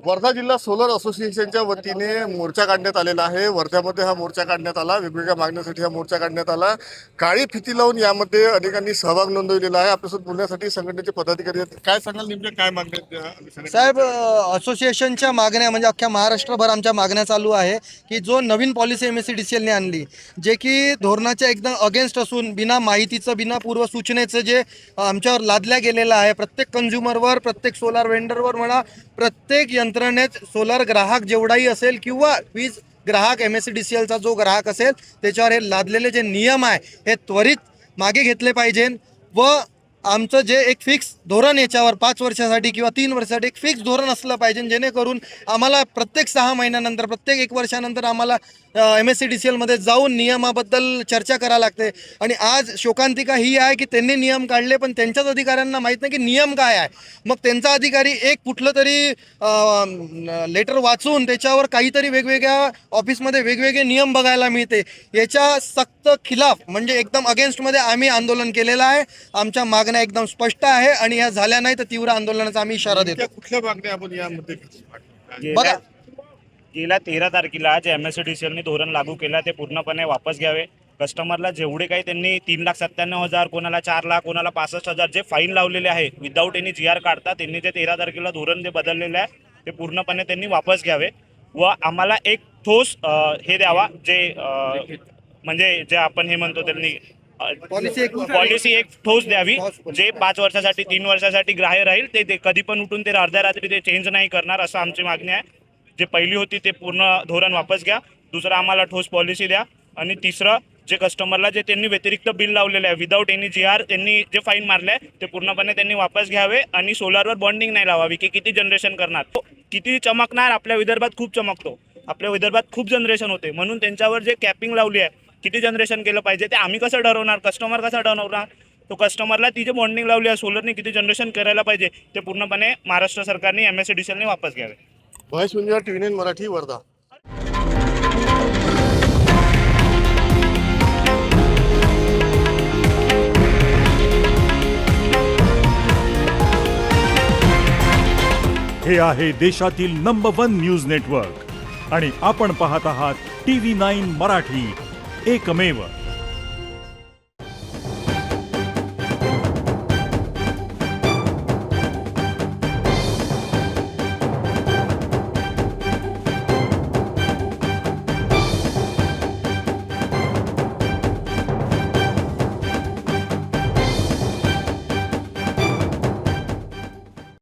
वर्धा जिल्हा सोलर असोसिएशनच्या वतीने मोर्चा काढण्यात आलेला आहे। वर्ध्यामध्ये हा मोर्चा काढण्यात आला, वेगवेगळ्या मागण्यासाठी हा मोर्चा काढण्यात आला। काळी फिती लावून यामध्ये अनेकांनी सहभाग नोंदवलेला आहे। आपल्यासोबत बोलण्यासाठी संघटनेचे पदाधिकारी आहेत। काय सांगाल, नेमक्या काय मागण्या आहेत? साहेब, असोसिएशनच्या मागण्या म्हणजे अख्ख्या महाराष्ट्रभर आमच्या मागण्या चालू आहे की जो नवीन पॉलिसी MSEDCL ने आणली, जे की धोरणाच्या एकदम अगेन्स्ट असून बिना माहितीचं बिना पूर्वसूचनेचं जे आमच्यावर लादल्या गेलेलं आहे, प्रत्येक कंझ्युमरवर, प्रत्येक सोलार वेंडरवर म्हणा, प्रत्येक यंत्रणेत सोलार ग्राहक जेवढाही असेल किंवा वीज ग्राहक MSEDCLचा जो ग्राहक असेल त्याच्यावर हे लादलेले जे नियम आहे हे त्वरित मागे घेतले पाहिजे व आमचं जे एक फिक्स धोरण याच्यावर 5 वर्षासाठी किंवा 3 वर्षासाठी एक फिक्स धोरण असलं पाहिजे, जेणेकरून आम्हाला प्रत्येक 6 महिन्यानंतर प्रत्येक 1 वर्षानंतर आम्हाला MSEDCL मध्ये जाऊन नियमाबद्दल चर्चा करावी लागते। आणि आज शोकांतिका ही आहे की त्यांनी नियम काढले पण त्यांच्याच अधिकाऱ्यांना माहीत नाही की नियम काय आहे। मग त्यांचा अधिकारी एक कुठलं तरी लेटर वाचून त्याच्यावर काहीतरी वेगवेगळ्या ऑफिसमध्ये वेगवेगळे नियम बघायला मिळते। याच्या सक्त खिलाफ म्हणजे एकदम अगेन्स्टमध्ये आम्ही आंदोलन केलेलं आहे। आमच्या मागण्या एकदम स्पष्ट आहे आणि या झाल्या नाही तर तीव्र आंदोलनाचा आम्ही इशारा देतो। कुठल्या मागण्या आपण यामध्ये बघा, गेल्या 13 तारखेला जे MSEDCL ने धोरण लागू केलं ते पूर्णपणे वापस घ्यावे। कस्टमरला जेवढे काही त्यांनी 3,97,000, कोणाला 4 लाख, कोणाला 65,000 जे फाईन लावलेले आहे विदाऊट एनी GR काढता, त्यांनी जे 13 तारखेला धोरण जे बदललेलं आहे ते पूर्णपणे त्यांनी वापस घ्यावे व आम्हाला एक ठोस हे द्यावा, जे म्हणजे जे आपण हे म्हणतो त्यांनी पॉलिसी एक ठोस द्यावी, जे 5 वर्षासाठी 3 वर्षासाठी ग्राह्य राहील। ते कधी पण उठून ते अर्ध्या रात्री ते चेंज नाही करणार, असं आमची मागणी आहे। जे पहिली होती ते पूर्ण धोरण वापस घ्या, दुसरं आम्हाला ठोस पॉलिसी द्या आणि तिसरं जे कस्टमरला जे त्यांनी व्यतिरिक्त बिल लावलेलं आहे विदाऊट एनी GR त्यांनी जे फाईन मारले आहे ते पूर्णपणे त्यांनी वापस घ्यावे आणि सोलारवर बॉन्डिंग नाही लावावी की किती जनरेशन करणार, किती चमकणार। आपल्या विदर्भात खूप चमकतो, आपल्या विदर्भात खूप जनरेशन होते, म्हणून त्यांच्यावर जे कॅपिंग लावली आहे किती जनरेशन केलं पाहिजे ते आम्ही कसं ठरवणार, कस्टमर कसं ठरवणार। तो कस्टमरला ती जे बॉन्डिंग लावली आहे सोलरने किती जनरेशन करायला पाहिजे ते पूर्णपणे महाराष्ट्र सरकारने MSEDCL ने वापस घ्यावे। महेश मुंजाळ, TV9 मराठी, वर्धा। हे आहे देशातील नंबर 1 न्यूज नेटवर्क आणि आपण पाहत आहात TV9 मराठी, एकमेव।